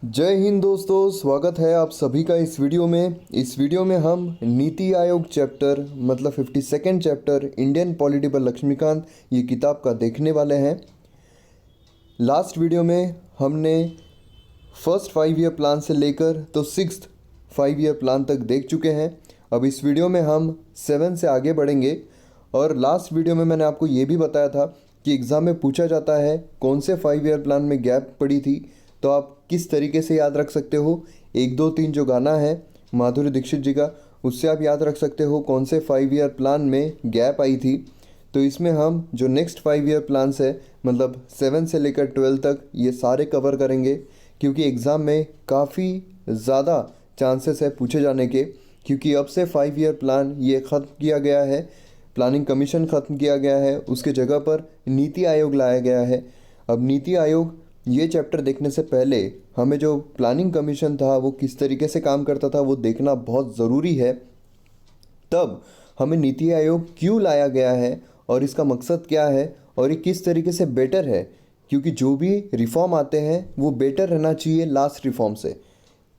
जय हिंद दोस्तों, स्वागत है आप सभी का इस वीडियो में। इस वीडियो में हम नीति आयोग चैप्टर मतलब 52nd चैप्टर इंडियन पॉलिटी पर लक्ष्मीकांत ये किताब का देखने वाले हैं। लास्ट वीडियो में हमने फर्स्ट 5 ईयर प्लान से लेकर तो 6th 5 ईयर प्लान तक देख चुके हैं। अब इस वीडियो में हम 7 से आगे बढ़ेंगे। और लास्ट वीडियो में मैंने आपको ये भी बताया था कि एग्ज़ाम में पूछा जाता है कौन से 5 ईयर प्लान में गैप पड़ी थी, तो आप किस तरीके से याद रख सकते हो। 1 2 3 जो गाना है माधुरी दीक्षित जी का, उससे आप याद रख सकते हो कौन से 5 ईयर प्लान में गैप आई थी। तो इसमें हम जो नेक्स्ट 5 ईयर प्लान्स है मतलब 7 से लेकर 12 तक ये सारे कवर करेंगे, क्योंकि एग्ज़ाम में काफ़ी ज़्यादा चांसेस है पूछे जाने के। क्योंकि अब से 5 ईयर प्लान ये ख़त्म किया गया है, प्लानिंग कमीशन ख़त्म किया गया है, उसके जगह पर नीति आयोग लाया गया है। अब नीति आयोग ये चैप्टर देखने से पहले हमें जो प्लानिंग कमीशन था वो किस तरीके से काम करता था वो देखना बहुत ज़रूरी है। तब हमें नीति आयोग क्यों लाया गया है और इसका मकसद क्या है और ये किस तरीके से बेटर है, क्योंकि जो भी रिफॉर्म आते हैं वो बेटर रहना चाहिए लास्ट रिफॉर्म से।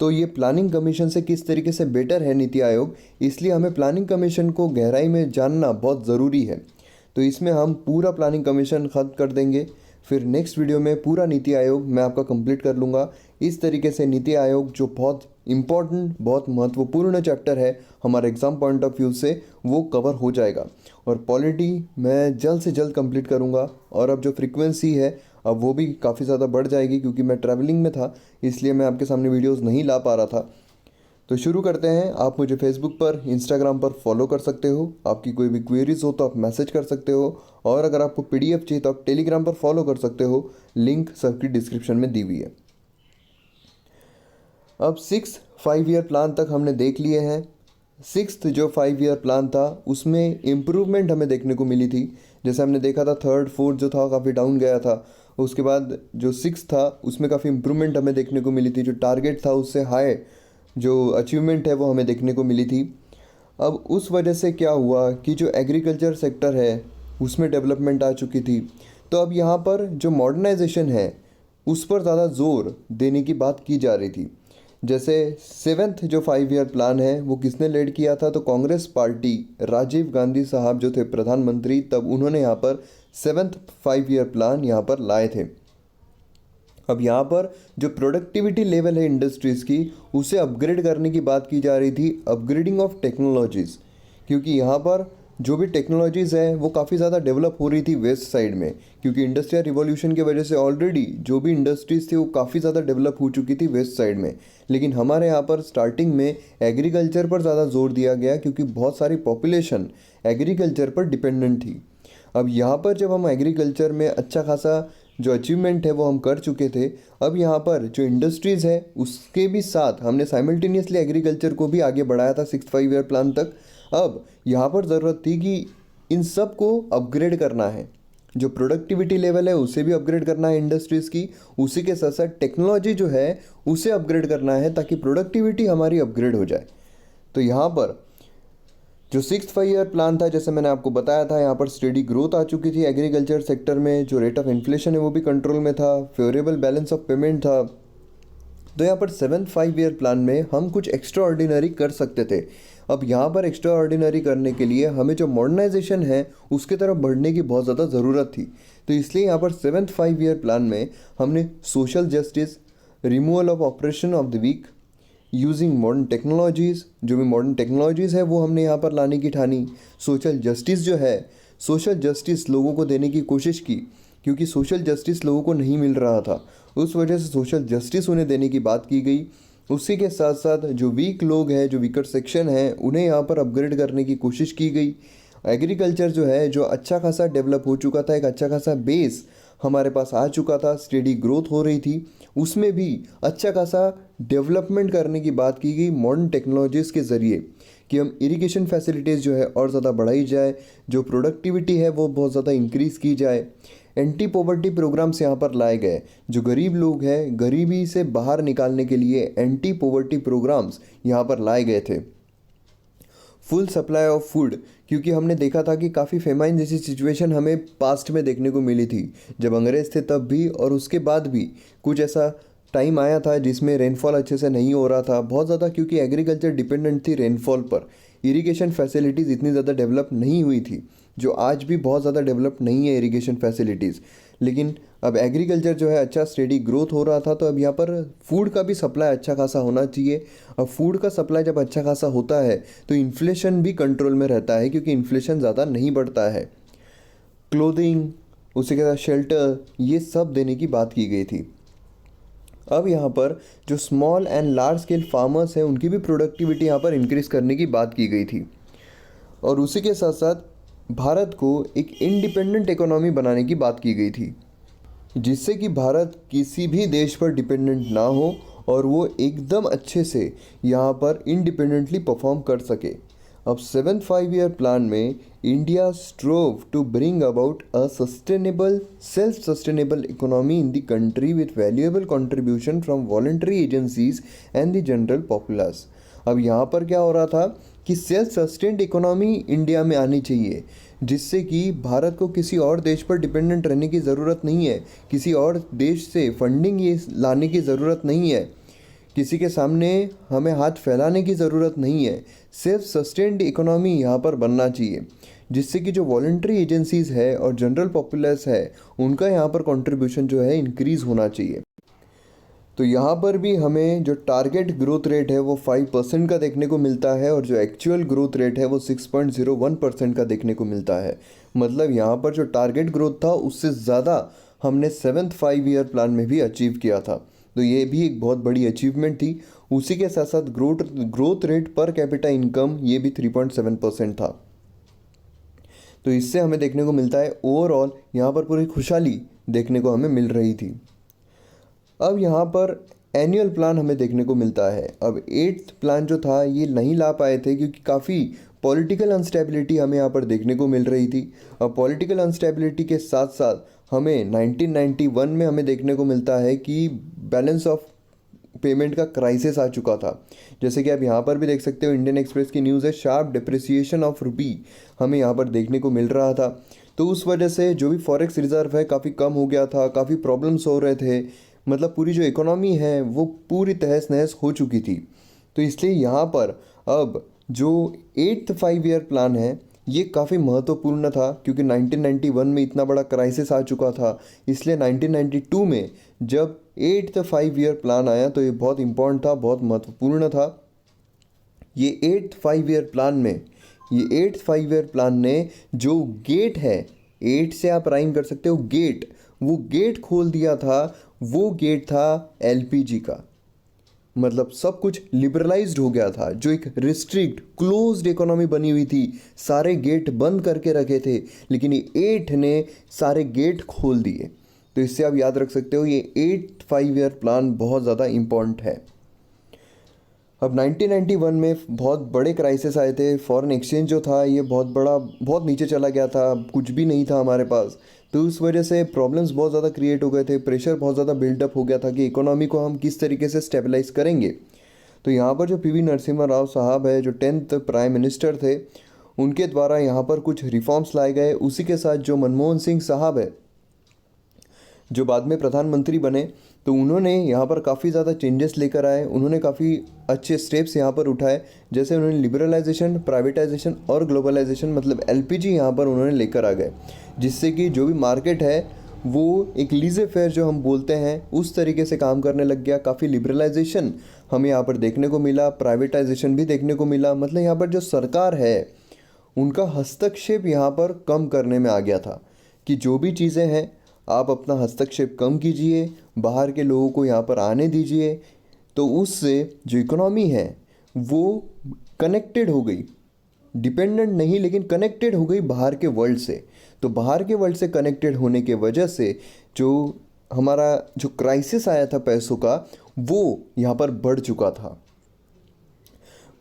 तो ये प्लानिंग कमीशन से किस तरीके से बेटर है नीति आयोग, इसलिए हमें प्लानिंग कमीशन को गहराई में जानना बहुत ज़रूरी है। तो इसमें हम पूरा प्लानिंग कमीशन ख़त्म कर देंगे, फिर नेक्स्ट वीडियो में पूरा नीति आयोग मैं आपका कंप्लीट कर लूँगा। इस तरीके से नीति आयोग जो बहुत इम्पॉर्टेंट बहुत महत्वपूर्ण चैप्टर है हमारे एग्ज़ाम पॉइंट ऑफ व्यू से, वो कवर हो जाएगा। और पॉलिटी मैं जल्द से जल्द कंप्लीट करूँगा। और अब जो फ्रीक्वेंसी है अब वो भी काफ़ी ज़्यादा बढ़ जाएगी, क्योंकि मैं ट्रैवलिंग में था इसलिए मैं आपके सामने वीडियोस नहीं ला पा रहा था। तो शुरू करते हैं। आप मुझे फेसबुक पर, इंस्टाग्राम पर फॉलो कर सकते हो। आपकी कोई भी क्वेरीज हो तो आप मैसेज कर सकते हो, और अगर आपको पीडीएफ चाहिए तो आप टेलीग्राम पर फॉलो कर सकते हो। लिंक सबकी डिस्क्रिप्शन में दी हुई है। अब 6th 5 ईयर प्लान तक हमने देख लिए हैं। 6th जो 5 ईयर प्लान था उसमें इम्प्रूवमेंट हमें देखने को मिली थी। जैसे हमने देखा था 3rd 4th जो था काफ़ी डाउन गया था। उसके बाद जो 6th था उसमें काफ़ी इम्प्रूवमेंट हमें देखने को मिली थी। जो टारगेट था उससे हाई जो अचीवमेंट है वो हमें देखने को मिली थी। अब उस वजह से क्या हुआ कि जो एग्रीकल्चर सेक्टर है उसमें डेवलपमेंट आ चुकी थी। तो अब यहाँ पर जो मॉडर्नाइजेशन है उस पर ज़्यादा जोर देने की बात की जा रही थी। जैसे 7th जो 5 ईयर प्लान है वो किसने लीड किया था, तो कांग्रेस पार्टी, राजीव गांधी साहब जो थे प्रधानमंत्री तब, उन्होंने यहाँ पर 7th 5 ईयर प्लान यहाँ पर लाए थे। अब यहाँ पर जो प्रोडक्टिविटी लेवल है इंडस्ट्रीज़ की उसे अपग्रेड करने की बात की जा रही थी, अपग्रेडिंग ऑफ टेक्नोलॉजीज़। क्योंकि यहाँ पर जो भी टेक्नोलॉजीज़ है वो काफ़ी ज़्यादा डेवलप हो रही थी वेस्ट साइड में, क्योंकि इंडस्ट्रियल रिवॉल्यूशन की वजह से ऑलरेडी जो भी इंडस्ट्रीज़ थी वो काफ़ी ज़्यादा डेवलप हो चुकी थी वेस्ट साइड में। लेकिन हमारे यहाँ पर स्टार्टिंग में एग्रीकल्चर पर ज़्यादा जोर दिया गया, क्योंकि बहुत सारी पॉपुलेशन एग्रीकल्चर पर डिपेंडेंट थी। अब यहाँ पर जब हम एग्रीकल्चर में अच्छा खासा जो अचीवमेंट है वो हम कर चुके थे, अब यहाँ पर जो इंडस्ट्रीज़ है उसके भी साथ हमने साइमल्टेनियसली एग्रीकल्चर को भी आगे बढ़ाया था 6th 5 ईयर प्लान तक। अब यहाँ पर ज़रूरत थी कि इन सब को अपग्रेड करना है। जो प्रोडक्टिविटी लेवल है उसे भी अपग्रेड करना है इंडस्ट्रीज़ की, उसी के साथ साथ टेक्नोलॉजी जो है उसे अपग्रेड करना है ताकि प्रोडक्टिविटी हमारी अपग्रेड हो जाए। तो यहाँ पर जो 6th 5 ईयर प्लान था, जैसे मैंने आपको बताया था, यहाँ पर स्टेडी ग्रोथ आ चुकी थी एग्रीकल्चर सेक्टर में। जो रेट ऑफ इन्फ्लेशन है वो भी कंट्रोल में था, फेवरेबल बैलेंस ऑफ पेमेंट था। तो यहाँ पर 7th 5 ईयर प्लान में हम कुछ एक्स्ट्रा ऑर्डिनरी कर सकते थे। अब यहाँ पर एक्स्ट्रा ऑर्डिनरी करने के लिए हमें जो मॉडर्नाइजेशन है उसके तरफ बढ़ने की बहुत ज़्यादा ज़रूरत थी। तो इसलिए यहाँ पर 7th 5 ईयर प्लान में हमने social justice, removal of oppression of the weak, using modern technologies, जो भी मॉडर्न टेक्नोलॉजीज़ है वो हमने यहाँ पर लाने की ठानी। सोशल जस्टिस जो है, सोशल जस्टिस लोगों को देने की कोशिश की, क्योंकि सोशल जस्टिस लोगों को नहीं मिल रहा था, उस वजह से सोशल जस्टिस उन्हें देने की बात की गई। उसी के साथ साथ जो वीक लोग हैं, जो वीकर सेक्शन है, उन्हें यहाँ पर अपग्रेड करने की कोशिश की गई। एग्रीकल्चर जो है जो अच्छा खासा डेवलप हो चुका था, एक अच्छा खासा बेस हमारे पास आ चुका था, स्टेडी ग्रोथ हो रही थी, उसमें भी अच्छा खासा डेवलपमेंट करने की बात की गई मॉडर्न टेक्नोलॉजीज़ के ज़रिए, कि हम इरिगेशन फैसिलिटीज़ जो है और ज़्यादा बढ़ाई जाए, जो प्रोडक्टिविटी है वो बहुत ज़्यादा इंक्रीज़ की जाए। एंटी पॉवर्टी प्रोग्राम्स यहाँ पर लाए गए। जो गरीब लोग हैं गरीबी से बाहर निकालने के लिए एंटी पॉवर्टी प्रोग्राम्स यहाँ पर लाए गए थे। फुल सप्लाई ऑफ फूड, क्योंकि हमने देखा था कि काफ़ी फेमाइन जैसी सिचुएशन हमें पास्ट में देखने को मिली थी, जब अंग्रेज़ थे तब भी और उसके बाद भी कुछ ऐसा टाइम आया था जिसमें रेनफॉल अच्छे से नहीं हो रहा था बहुत ज़्यादा, क्योंकि एग्रीकल्चर डिपेंडेंट थी रेनफॉल पर। इरिगेशन फैसिलिटीज़ इतनी ज़्यादा डेवलप नहीं हुई थी, जो आज भी बहुत ज़्यादा डेवलप नहीं है इरिगेशन फैसिलिटीज़। लेकिन अब एग्रीकल्चर जो है अच्छा स्टेडी ग्रोथ हो रहा था, तो अब यहाँ पर फूड का भी सप्लाई अच्छा खासा होना चाहिए। अब फूड का सप्लाई जब अच्छा खासा होता है तो इन्फ्लेशन भी कंट्रोल में रहता है, क्योंकि इन्फ्लेशन ज़्यादा नहीं बढ़ता है। क्लोथिंग, उसी के साथ शेल्टर, ये सब देने की बात की गई थी। अब यहाँ पर जो small and large scale farmers हैं उनकी भी प्रोडक्टिविटी यहाँ पर इंक्रीज़ करने की बात की गई थी। और उसी के साथ साथ भारत को एक इंडिपेंडेंट इकोनॉमी बनाने की बात की गई थी, जिससे कि भारत किसी भी देश पर डिपेंडेंट ना हो और वो एकदम अच्छे से यहाँ पर इंडिपेंडेंटली परफॉर्म कर सके। अब 7th 5-year प्लान में India strove to bring about a sustainable self sustainable economy in the country with valuable contribution from voluntary agencies and the general populace. अब यहाँ पर क्या हो रहा था कि सेल्फ सस्टेन्ड इकोनॉमी इंडिया में आनी चाहिए, जिससे कि भारत को किसी और देश पर डिपेंडेंट रहने की ज़रूरत नहीं है, किसी और देश से फंडिंग ये लाने की ज़रूरत नहीं है, किसी के सामने हमें हाथ फैलाने की ज़रूरत नहीं है। सेल्फ सस्टेन्ड इकोनॉमी यहाँ पर बनना चाहिए, जिससे कि जो वॉलंटरी एजेंसीज़ है और जनरल पॉपुलस है उनका यहाँ पर कंट्रीब्यूशन जो है इंक्रीज़ होना चाहिए। तो यहाँ पर भी हमें जो टारगेट ग्रोथ रेट है वो 5% का देखने को मिलता है, और जो एक्चुअल ग्रोथ रेट है वो 6.01% का देखने को मिलता है। मतलब यहाँ पर जो टारगेट ग्रोथ था उससे ज़्यादा हमने 7th 5-year प्लान में भी अचीव किया था। तो ये भी एक बहुत बड़ी अचीवमेंट थी। उसी के साथ साथ growth rate per capita income ये भी 3.7% था। तो इससे हमें देखने को मिलता है ओवरऑल यहाँ पर पूरी खुशहाली देखने को हमें मिल रही थी। अब यहाँ पर एनुअल प्लान हमें देखने को मिलता है। अब 8th प्लान जो था ये नहीं ला पाए थे, क्योंकि काफ़ी पॉलिटिकल अनस्टेबिलिटी हमें यहाँ पर देखने को मिल रही थी। अब पॉलिटिकल अनस्टेबिलिटी के साथ साथ हमें 1991 में हमें देखने को मिलता है कि बैलेंस ऑफ पेमेंट का क्राइसिस आ चुका था। जैसे कि आप यहाँ पर भी देख सकते हो, इंडियन एक्सप्रेस की न्यूज़ है, शार्प डिप्रिसिएशन ऑफ रुपी हमें यहाँ पर देखने को मिल रहा था। तो उस वजह से जो भी फॉरेक्स रिजर्व है काफ़ी कम हो गया था, काफ़ी प्रॉब्लम्स हो रहे थे। मतलब पूरी जो इकोनॉमी है वो पूरी तहस नहस हो चुकी थी। तो इसलिए यहाँ पर अब जो 8th 5-year प्लान है ये काफ़ी महत्वपूर्ण था, क्योंकि 1991 में इतना बड़ा क्राइसिस आ चुका था। इसलिए 1992 में जब 8th 5-year प्लान आया तो ये बहुत इम्पोर्टेंट था, बहुत महत्वपूर्ण था। ये 8th 5-year प्लान में, ये 8th 5-year प्लान ने जो गेट है, 8 से आप राइम कर सकते हो गेट, वो गेट खोल दिया था। वो गेट था एलपीजी का। मतलब सब कुछ लिबरलाइज्ड हो गया था। जो एक रिस्ट्रिक्ट क्लोज्ड इकोनॉमी बनी हुई थी, सारे गेट बंद करके रखे थे, लेकिन ये 8 ने सारे गेट खोल दिए। तो इससे आप याद रख सकते हो ये 8th 5-year प्लान बहुत ज़्यादा इम्पोर्टेंट है। अब 1991 में बहुत बड़े क्राइसिस आए थे। फॉरेन एक्सचेंज जो था ये बहुत नीचे चला गया था, कुछ भी नहीं था हमारे पास। तो उस वजह से प्रॉब्लम्स बहुत ज़्यादा क्रिएट हो गए थे, प्रेशर बहुत ज़्यादा बिल्डअप हो गया था कि इकोनॉमी को हम किस तरीके से स्टेबलाइज करेंगे। तो यहाँ पर जो पीवी नरसिम्हा राव साहब है, जो 10th प्राइम मिनिस्टर थे, उनके द्वारा यहाँ पर कुछ रिफॉर्म्स लाए गए। उसी के साथ जो मनमोहन सिंह साहब है, जो बाद में प्रधानमंत्री बने, तो उन्होंने यहाँ पर काफ़ी ज़्यादा चेंजेस लेकर आए। उन्होंने काफ़ी अच्छे स्टेप्स यहाँ पर उठाए, जैसे उन्होंने लिबरलाइजेशन, प्राइवेटाइजेशन और ग्लोबलाइजेशन, मतलब एलपीजी यहाँ पर उन्होंने लेकर आ गए, जिससे कि जो भी मार्केट है वो एक लीजे फेयर जो हम बोलते हैं उस तरीके से काम करने लग गया। काफ़ी लिबरलाइजेशन हमें यहाँ पर देखने को मिला, प्राइवेटाइजेशन भी देखने को मिला। मतलब यहाँ पर जो सरकार है उनका हस्तक्षेप यहाँ पर कम करने में आ गया था, कि जो भी चीज़ें हैं आप अपना हस्तक्षेप कम कीजिए, बाहर के लोगों को यहाँ पर आने दीजिए। तो उससे जो इकोनॉमी है वो कनेक्टेड हो गई, डिपेंडेंट नहीं लेकिन कनेक्टेड हो गई बाहर के वर्ल्ड से। तो बाहर के वर्ल्ड से कनेक्टेड होने के वजह से जो हमारा जो क्राइसिस आया था पैसों का, वो यहाँ पर बढ़ चुका था।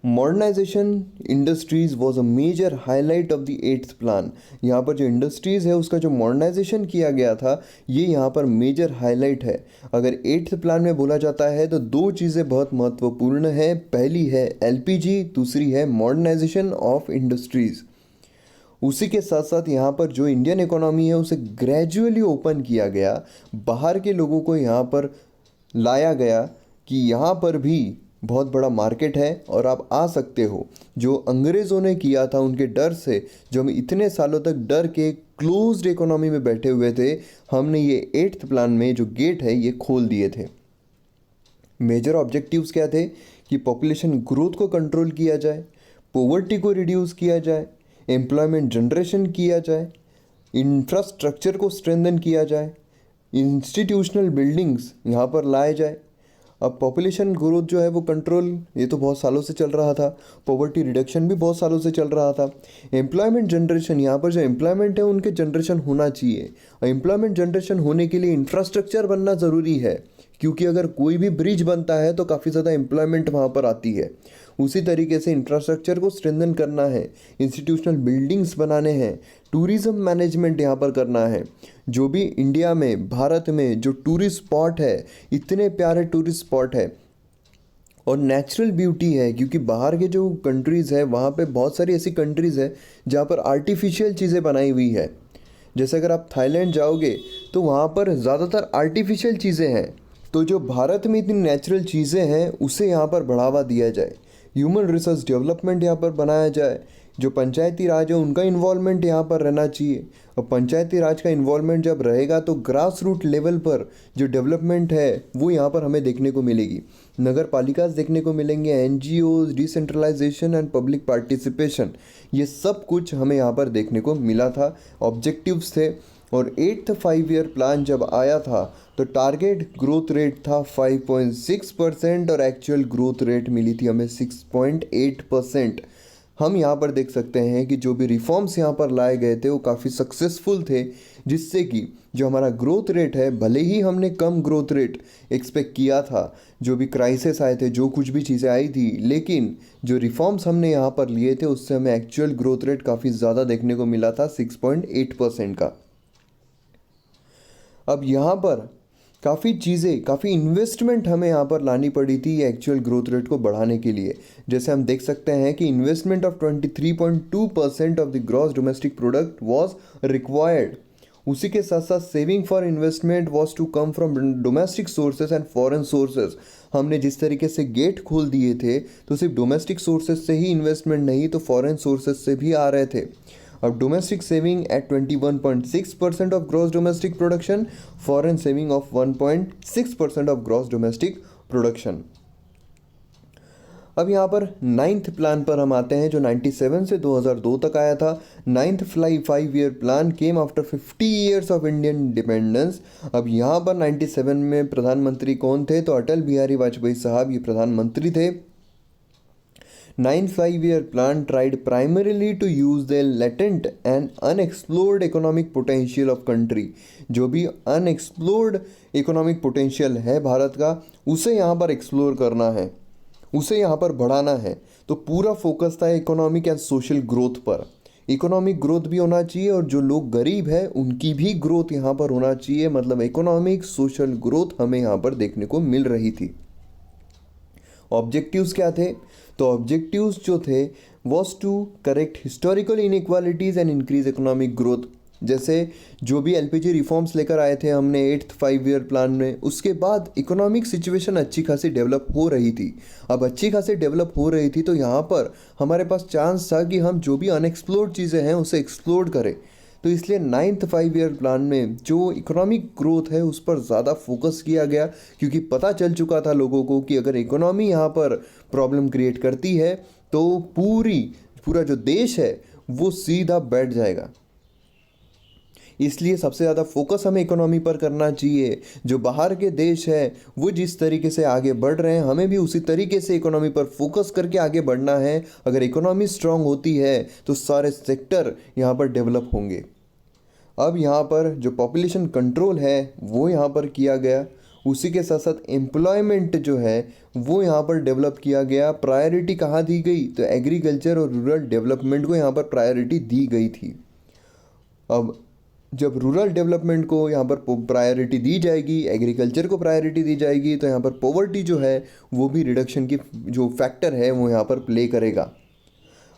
Modernization industries was a major highlight of the 8th plan. यहाँ पर जो इंडस्ट्रीज़ है उसका जो मॉडर्नाइजेशन किया गया था ये यहाँ पर मेजर हाईलाइट है। अगर 8th प्लान में बोला जाता है तो दो चीज़ें बहुत महत्वपूर्ण है। पहली है एलपीजी, दूसरी है मॉडर्नाइजेशन ऑफ इंडस्ट्रीज़। उसी के साथ साथ यहाँ पर जो इंडियन इकोनॉमी है उसे ग्रेजुअली ओपन किया गया, बाहर के लोगों को यहाँ पर लाया गया कि यहाँ पर भी बहुत बड़ा मार्केट है और आप आ सकते हो। जो अंग्रेज़ों ने किया था उनके डर से, जो हम इतने सालों तक डर के क्लोज्ड इकोनॉमी में बैठे हुए थे, हमने ये 8th प्लान में जो गेट है ये खोल दिए थे। मेजर ऑब्जेक्टिव्स क्या थे कि पॉपुलेशन ग्रोथ को कंट्रोल किया जाए, पॉवर्टी को रिड्यूस किया जाए, एम्प्लॉयमेंट जनरेशन किया जाए, इंफ्रास्ट्रक्चर को स्ट्रेंथन किया जाए, इंस्टीट्यूशनल बिल्डिंग्स यहाँ पर लाए जाए। अब पॉपुलेशन ग्रोथ जो है वो कंट्रोल, ये तो बहुत सालों से चल रहा था। पॉवर्टी रिडक्शन भी बहुत सालों से चल रहा था। एम्प्लॉयमेंट जनरेशन, यहाँ पर जो एम्प्लॉयमेंट है उनके जनरेशन होना चाहिए, और एम्प्लॉयमेंट जनरेशन होने के लिए इंफ्रास्ट्रक्चर बनना ज़रूरी है, क्योंकि अगर कोई भी ब्रिज बनता है तो काफ़ी ज़्यादा एम्प्लॉयमेंट वहाँ पर आती है। उसी तरीके से इंफ्रास्ट्रक्चर को स्ट्रेंथन करना है, इंस्टीट्यूशनल बिल्डिंग्स बनाने हैं, टूरिज़्म मैनेजमेंट यहाँ पर करना है। जो भी इंडिया में, भारत में जो टूरिस्ट स्पॉट है, इतने प्यारे टूरिस्ट स्पॉट है और नेचुरल ब्यूटी है, क्योंकि बाहर के जो कंट्रीज़ है वहाँ पे बहुत सारी ऐसी कंट्रीज़ है जहाँ पर आर्टिफिशियल चीज़ें बनाई हुई है। जैसे अगर आप थाईलैंड जाओगे तो वहाँ पर ज़्यादातर आर्टिफिशियल चीज़ें हैं। तो जो भारत में इतनी नेचुरल चीज़ें हैं उसे यहाँ पर बढ़ावा दिया जाए, ह्यूमन रिसोर्स डेवलपमेंट यहाँ पर बनाया जाए। जो पंचायती राज है उनका इन्वॉल्वमेंट यहाँ पर रहना चाहिए, और पंचायती राज का इन्वॉल्वमेंट जब रहेगा तो ग्रास रूट लेवल पर जो डेवलपमेंट है वो यहाँ पर हमें देखने को मिलेगी। नगर पालिकाज देखने को मिलेंगे, NGOs, decentralization and public participation, ये सब कुछ हमें यहाँ पर देखने को मिला था, ऑब्जेक्टिव्स थे। और 8th 5 ईयर प्लान जब आया था तो टारगेट ग्रोथ रेट था 5.6% और एक्चुअल ग्रोथ रेट मिली थी हमें 6.8%। हम यहाँ पर देख सकते हैं कि जो भी रिफॉर्म्स यहाँ पर लाए गए थे वो काफ़ी सक्सेसफुल थे, जिससे कि जो हमारा ग्रोथ रेट है, भले ही हमने कम ग्रोथ रेट एक्सपेक्ट किया था, जो भी क्राइसिस आए थे, जो कुछ भी चीज़ें आई थी, लेकिन जो रिफॉर्म्स हमने यहाँ पर लिए थे उससे हमें एक्चुअल ग्रोथ रेट काफ़ी ज़्यादा देखने को मिला था, 6.8% का। अब यहाँ पर काफ़ी चीज़ें, काफ़ी इन्वेस्टमेंट हमें यहाँ पर लानी पड़ी थी एक्चुअल ग्रोथ रेट को बढ़ाने के लिए। जैसे हम देख सकते हैं कि investment of 23.2% of the gross domestic product was required. उसी के साथ साथ saving for investment was to come from domestic sources and foreign sources. हमने जिस तरीके से गेट खोल दिए थे तो सिर्फ डोमेस्टिक सोर्सेज से ही इन्वेस्टमेंट नहीं तो फॉरेन सोर्सेज से भी आ रहे थे। अब domestic saving at 21.6% of gross domestic production, foreign saving of 1.6% of gross domestic production. अब यहाँ पर 9th प्लान पर हम आते हैं जो 97 से 2002 तक आया था। 9th 5 year plan came after 50 years of Indian independence. अब यहाँ पर 97 में प्रधानमंत्री कौन थे, तो अटल बिहारी वाजपेयी साहब ये प्रधानमंत्री थे। 9th 5 year plan tried primarily to use the latent and unexplored economic potential of country। जो भी unexplored economic potential है भारत का, उसे यहाँ पर एक्सप्लोर करना है, उसे यहाँ पर बढ़ाना है। तो पूरा फोकस था इकोनॉमिक एंड सोशल ग्रोथ पर। इकोनॉमिक ग्रोथ भी होना चाहिए और जो लोग गरीब हैं उनकी भी ग्रोथ यहाँ पर होना चाहिए, मतलब इकोनॉमिक सोशल ग्रोथ हमें यहाँ पर देखने को मिल रही थी। ऑब्जेक्टिव्स क्या थे, तो ऑब्जेक्टिव्स जो थे was to correct historical inequalities and increase economic growth. जैसे जो भी एलपीजी रिफॉर्म्स लेकर आए थे हमने 8th 5 ईयर प्लान में, उसके बाद इकोनॉमिक सिचुएशन अच्छी खासी डेवलप हो रही थी। अब अच्छी खासी डेवलप हो रही थी तो यहाँ पर हमारे पास चांस था कि हम जो भी अनएक्सप्लोर्ड चीज़ें हैं उसे एक्सप्लोर करें। तो इसलिए 9th 5 ईयर प्लान में जो इकोनॉमिक ग्रोथ है उस पर ज़्यादा फोकस किया गया, क्योंकि पता चल चुका था लोगों को कि अगर इकोनॉमी यहाँ पर प्रॉब्लम क्रिएट करती है तो पूरा जो देश है वो सीधा बैठ जाएगा। इसलिए सबसे ज़्यादा फोकस हमें इकोनॉमी पर करना चाहिए। जो बाहर के देश है वो जिस तरीके से आगे बढ़ रहे हैं हमें भी उसी तरीके से इकोनॉमी पर फोकस करके आगे बढ़ना है। अगर इकोनॉमी स्ट्रांग होती है तो सारे सेक्टर यहाँ पर डेवलप होंगे। अब यहाँ पर जो पॉपुलेशन कंट्रोल है वो यहाँ पर किया गया, उसी के साथ साथ एम्प्लॉयमेंट जो है वो यहाँ पर डेवलप किया गया। प्रायोरिटी कहाँ दी गई, तो एग्रीकल्चर और रूरल डेवलपमेंट को यहाँ पर प्रायोरिटी दी गई थी। अब जब रूरल डेवलपमेंट को यहाँ पर प्रायोरिटी दी जाएगी, एग्रीकल्चर को प्रायोरिटी दी जाएगी, तो यहाँ पर पॉवर्टी जो है वो भी रिडक्शन की जो फैक्टर है वो यहाँ पर प्ले करेगा।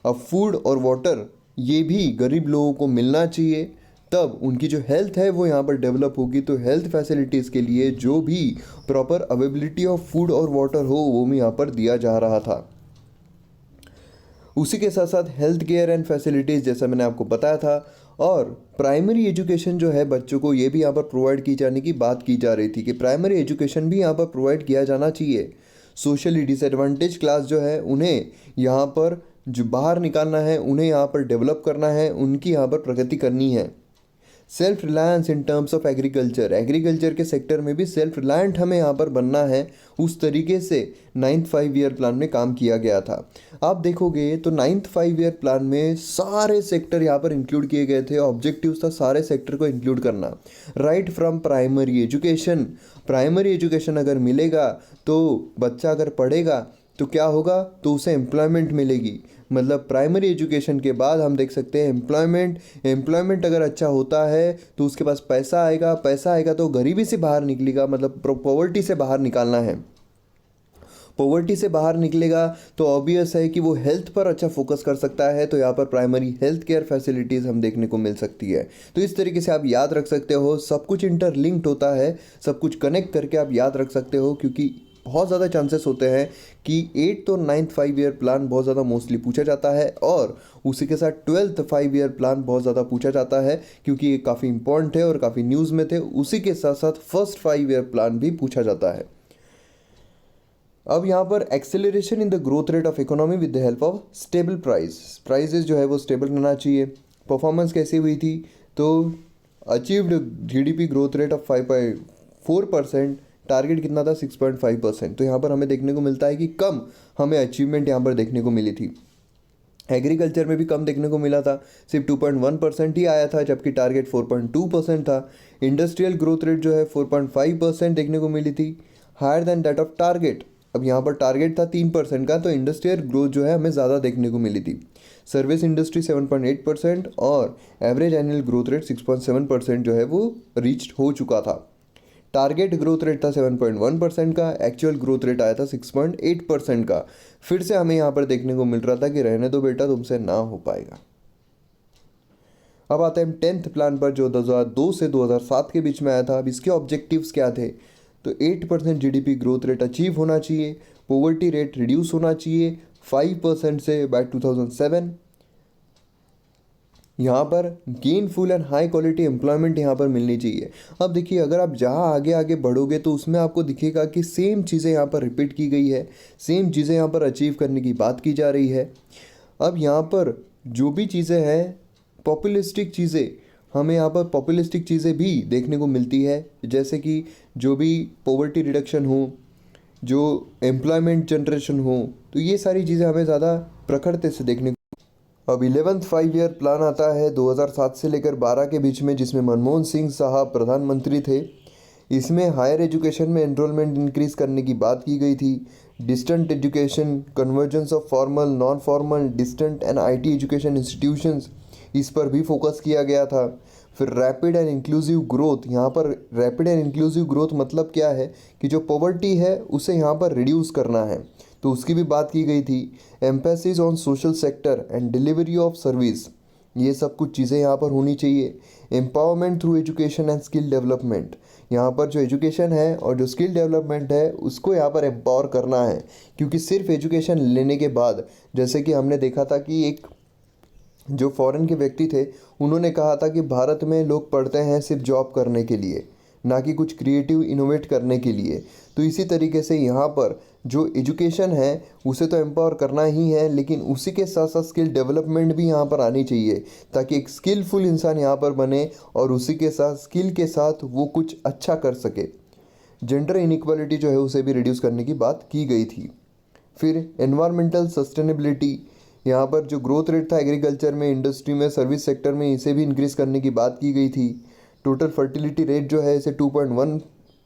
अब फूड और वाटर ये भी गरीब लोगों को मिलना चाहिए। तब उनकी जो हेल्थ है वो यहाँ पर डेवलप होगी। तो हेल्थ फैसिलिटीज़ के लिए जो भी प्रॉपर अवेलेबिलिटी ऑफ फूड और वाटर हो वो भी यहाँ पर दिया जा रहा था। उसी के साथ साथ हेल्थ केयर एंड फैसिलिटीज़ जैसा मैंने आपको बताया था, और प्राइमरी एजुकेशन जो है बच्चों को ये भी यहाँ पर प्रोवाइड की जाने की बात की जा रही थी कि प्राइमरी एजुकेशन भी यहाँ पर प्रोवाइड किया जाना चाहिए। सोशली डिसएडवांटेज क्लास जो है उन्हें यहाँ पर जो बाहर निकालना है, उन्हें यहाँ पर डेवलप करना है, उनकी यहाँ पर प्रगति करनी है। Self reliance in terms of agriculture, agriculture के सेक्टर में भी सेल्फ रिलायंट हमें यहाँ पर बनना है। उस तरीके से 9th 5 ईयर प्लान में काम किया गया था। आप देखोगे तो 9th 5 ईयर प्लान में सारे सेक्टर यहाँ पर इंक्लूड किए गए थे। ऑब्जेक्टिव्स था सारे सेक्टर को इंक्लूड करना, right from primary education. Primary education अगर मिलेगा तो बच्चा अगर पढ़ेगा तो क्या होगा, तो उसे एम्प्लॉयमेंट मिलेगी। मतलब प्राइमरी एजुकेशन के बाद हम देख सकते हैं एम्प्लॉयमेंट अगर अच्छा होता है तो उसके पास पैसा आएगा, पैसा आएगा तो गरीबी से बाहर निकलेगा, मतलब पॉवर्टी से बाहर निकालना है। पॉवर्टी से बाहर निकलेगा तो ऑब्वियस है कि वो हेल्थ पर अच्छा फोकस कर सकता है। तो यहाँ पर प्राइमरी हेल्थ केयर फैसिलिटीज़ हम देखने को मिल सकती है। तो इस तरीके से आप याद रख सकते हो, सब कुछ इंटरलिंक्ड होता है, सब कुछ कनेक्ट करके आप याद रख सकते हो, क्योंकि बहुत ज़्यादा चांसेस होते हैं कि 8th और 9th 5 ईयर प्लान बहुत ज़्यादा मोस्टली पूछा जाता है, और उसी के साथ 12th 5 ईयर प्लान बहुत ज़्यादा पूछा जाता है, क्योंकि ये काफ़ी इंपॉर्टेंट है और काफ़ी न्यूज़ में थे। उसी के साथ साथ फर्स्ट 5 ईयर प्लान भी पूछा जाता है। अब यहाँ पर acceleration in the growth rate of economy with the help of stable prices जो है वो स्टेबल रहना चाहिए। परफॉर्मेंस कैसी हुई थी, तो achieved GDP growth rate of 5.4%, target कितना था 6.5%। तो यहाँ पर हमें देखने को मिलता है कि कम हमें अचीवमेंट यहाँ पर देखने को मिली थी। एग्रीकल्चर में भी कम देखने को मिला था, सिर्फ 2.1% ही आया था, जबकि टारगेट 4.2% था। इंडस्ट्रियल ग्रोथ रेट जो है 4.5% देखने को मिली थी, higher than that of target. अब यहाँ पर टारगेट था 3% का, तो इंडस्ट्रियल ग्रोथ जो है हमें ज़्यादा देखने को मिली थी। सर्विस इंडस्ट्री 7.8% और एवरेज एनुअल ग्रोथ रेट 6.7% जो है वो रीच हो चुका था। टारगेट ग्रोथ रेट था 7.1% का, एक्चुअल ग्रोथ रेट आया था 6.8% का। फिर से हमें यहाँ पर देखने को मिल रहा था कि रहने दो बेटा, तुमसे ना हो पाएगा। अब आते हैं 10th प्लान पर, जो 2002 से 2007 के बीच में आया था। अब इसके ऑब्जेक्टिव्स क्या थे, तो 8% जीडीपी ग्रोथ रेट अचीव होना चाहिए, पॉवर्टी रेट रिड्यूस होना चाहिए 5% से बाय 2007। यहाँ पर gainful and high quality employment यहाँ पर मिलनी चाहिए। अब देखिए, अगर आप जहाँ आगे आगे बढ़ोगे तो उसमें आपको दिखेगा कि सेम चीज़ें यहाँ पर रिपीट की गई है, सेम चीज़ें यहाँ पर अचीव करने की बात की जा रही है। अब यहाँ पर जो भी चीज़ें हैं, पॉपुलिस्टिक चीज़ें, हमें यहाँ पर पॉपुलिस्टिक चीज़ें भी देखने को मिलती है, जैसे कि जो भी पॉवर्टी रिडक्शन हो, जो एम्प्लॉयमेंट जनरेशन हो, तो ये सारी चीज़ें हमें ज़्यादा प्रखरते से देखने को। अब 11th 5 ईयर प्लान आता है 2007 से लेकर 12 के बीच में, जिसमें मनमोहन सिंह साहब प्रधानमंत्री थे। इसमें हायर एजुकेशन में एनरोलमेंट इंक्रीज करने की बात की गई थी। Distant education, convergence of formal, non formal, distant and IT education institutions, इस पर भी फोकस किया गया था। फिर रैपिड एंड इंक्लूसिव ग्रोथ, यहाँ पर रैपिड एंड इंक्लूसिव ग्रोथ मतलब क्या है कि जो पॉवर्टी है उसे यहाँ पर रिड्यूस करना है, तो उसकी भी बात की गई थी। Emphasis on social sector and delivery of service, ये सब कुछ चीज़ें यहाँ पर होनी चाहिए। Empowerment through education and skill development, यहाँ पर जो एजुकेशन है और जो स्किल डेवलपमेंट है उसको यहाँ पर एम्पावर करना है, क्योंकि सिर्फ एजुकेशन लेने के बाद, जैसे कि हमने देखा था कि एक जो फॉरेन के व्यक्ति थे उन्होंने कहा था कि भारत में लोग पढ़ते हैं सिर्फ जॉब करने के लिए, ना कि कुछ क्रिएटिव इनोवेट करने के लिए। तो इसी तरीके से यहाँ पर जो एजुकेशन है उसे तो एम्पावर करना ही है, लेकिन उसी के साथ साथ स्किल डेवलपमेंट भी यहाँ पर आनी चाहिए, ताकि एक स्किलफुल इंसान यहाँ पर बने और उसी के साथ स्किल के साथ वो कुछ अच्छा कर सके। जेंडर इनइक्वालिटी जो है उसे भी रिड्यूस करने की बात की गई थी। फिर एनवायरमेंटल सस्टेनेबिलिटी, यहाँ पर जो ग्रोथ रेट था एग्रीकल्चर में, इंडस्ट्री में, सर्विस सेक्टर में, इसे भी इंक्रीज करने की बात की गई थी। टोटल फर्टिलिटी रेट जो है इसे 2.1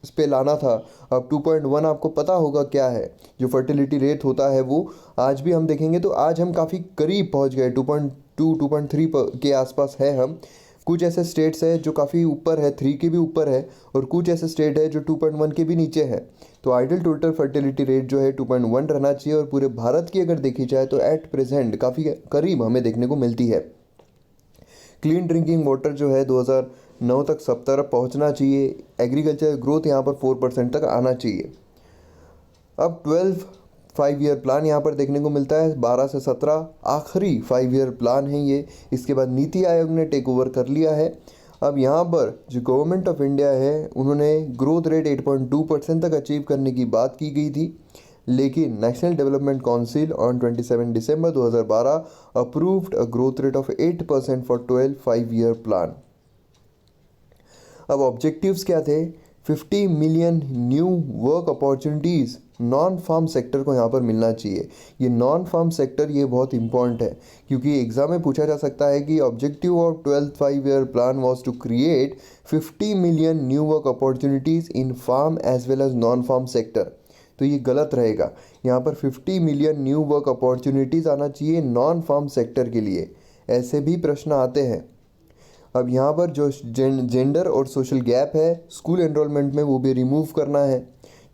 इस पे लाना था। अब 2.1 आपको पता होगा क्या है, जो फर्टिलिटी रेट होता है वो आज भी हम देखेंगे तो आज हम काफ़ी करीब पहुंच गए, 2.2 2.3 के आसपास है हम। कुछ ऐसे स्टेट्स है जो काफ़ी ऊपर है, 3 के भी ऊपर है, और कुछ ऐसे स्टेट है जो 2.1 के भी नीचे है। तो आइडल टोटल फर्टिलिटी रेट जो है 2.1 रहना चाहिए, और पूरे भारत की अगर देखी जाए तो एट प्रेजेंट काफ़ी करीब हमें देखने को मिलती है। क्लीन ड्रिंकिंग वाटर जो है 2009 तक सब तरफ पहुंचना चाहिए। एग्रीकल्चर ग्रोथ यहाँ पर 4% तक आना चाहिए। अब 12 5 ईयर प्लान यहाँ पर देखने को मिलता है, 12 से 17 आखिरी 5 ईयर प्लान है ये। इसके बाद नीति आयोग ने टेक ओवर कर लिया है। अब यहाँ पर जो गवर्नमेंट ऑफ इंडिया है उन्होंने ग्रोथ रेट 8.2% तक अचीव करने की बात की गई थी, लेकिन National Development Council on 27 December 2012 approved a growth rate of 8% for 12 5 year plan. अब ऑब्जेक्टिव्स क्या थे? 50 million new work opportunities non farm sector को यहाँ पर मिलना चाहिए। ये नॉन फार्म सेक्टर ये बहुत इंपॉर्टेंट है, क्योंकि एग्जाम में पूछा जा सकता है कि objective of 12th 5 year plan was to create 50 million new work opportunities in farm as well as non farm sector. तो ये गलत रहेगा। यहाँ पर 50 मिलियन न्यू वर्क अपॉर्चुनिटीज़ आना चाहिए नॉन फार्म सेक्टर के लिए। ऐसे भी प्रश्न आते हैं। अब यहाँ पर जो जेंडर और सोशल गैप है स्कूल एनरोलमेंट में, वो भी रिमूव करना है।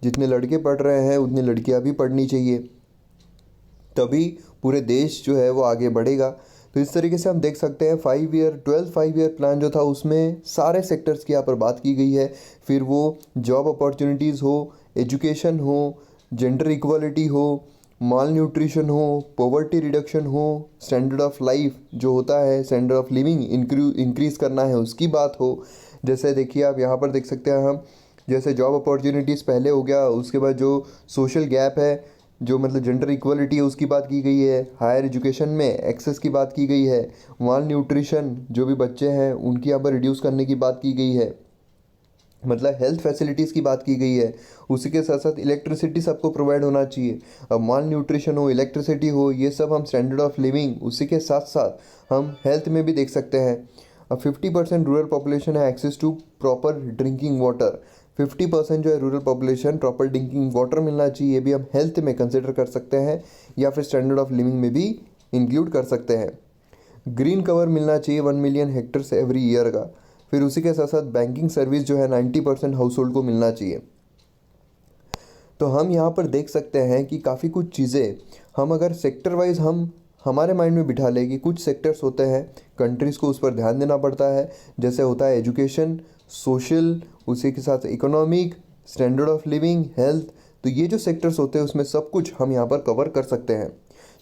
जितने लड़के पढ़ रहे हैं उतनी लड़कियाँ भी पढ़नी चाहिए, तभी पूरे देश जो है वो आगे बढ़ेगा। तो इस तरीके से हम देख सकते हैं 12 5 ईयर प्लान जो था उसमें सारे सेक्टर्स की यहाँ पर बात की गई है। फिर वो जॉब अपॉर्चुनिटीज़ हो, एजुकेशन हो, जेंडर इक्वालिटी हो, माल न्यूट्रिशन हो, पॉवर्टी रिडक्शन हो, स्टैंडर्ड ऑफ लाइफ जो होता है, स्टैंडर्ड ऑफ लिविंग इंक्रीज़ करना है उसकी बात हो। जैसे देखिए आप यहाँ पर देख सकते हैं हम, जैसे जॉब अपॉर्चुनिटीज़ पहले हो गया, उसके बाद जो सोशल गैप है, जो मतलब जेंडर इक्वलिटी है उसकी बात की गई है, हायर एजुकेशन में एक्सेस की बात की गई है, माल न्यूट्रिशन जो भी बच्चे हैं उनकी यहाँ पर रिड्यूस करने की बात की गई है, मतलब हेल्थ फैसिलिटीज़ की बात की गई है। उसी के साथ साथ इलेक्ट्रिसिटी सबको प्रोवाइड होना चाहिए। अब माल न्यूट्रिशन हो, इलेक्ट्रिसिटी हो, ये सब हम स्टैंडर्ड ऑफ लिविंग, उसी के साथ साथ हम हेल्थ में भी देख सकते हैं। अब 50% रूरल पॉपुलेशन है access to proper drinking water. 50% जो है rural population proper drinking water मिलना चाहिए, ये भी हम हेल्थ में कंसिडर कर सकते हैं या फिर स्टैंडर्ड ऑफ लिविंग में भी इंक्लूड कर सकते हैं। ग्रीन कवर मिलना चाहिए 1 मिलियन हेक्टर्स एवरी ईयर का। फिर उसी के साथ साथ बैंकिंग सर्विस जो है 90% हाउस होल्ड को मिलना चाहिए। तो हम यहाँ पर देख सकते हैं कि काफ़ी कुछ चीज़ें हम अगर सेक्टर वाइज हम हमारे माइंड में बिठा लें कि कुछ सेक्टर्स होते हैं कंट्रीज़ को उस पर ध्यान देना पड़ता है, जैसे होता है एजुकेशन, सोशल, उसी के साथ economic, standard of living, health. तो ये जो सेक्टर्स होते हैं उसमें सब कुछ हम यहाँ पर कवर कर सकते हैं।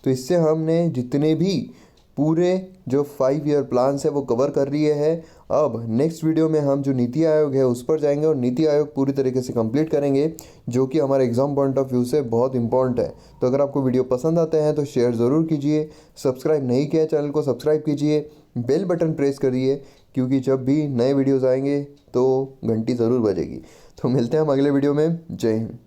तो इससे हमने जितने भी पूरे जो 5 ईयर प्लान्स है वो कवर कर लिए हैं। अब नेक्स्ट वीडियो में हम जो नीति आयोग है उस पर जाएंगे और नीति आयोग पूरी तरीके से कंप्लीट करेंगे, जो कि हमारे एग्जाम पॉइंट ऑफ व्यू से बहुत इंपॉर्टेंट है। तो अगर आपको वीडियो पसंद आते हैं तो शेयर ज़रूर कीजिए, सब्सक्राइब नहीं किया चैनल को सब्सक्राइब कीजिए, बेल बटन प्रेस करिए, क्योंकि जब भी नए वीडियोज़ आएंगे तो घंटी ज़रूर बजेगी। तो मिलते हैं हम अगले वीडियो में। जय हिंद।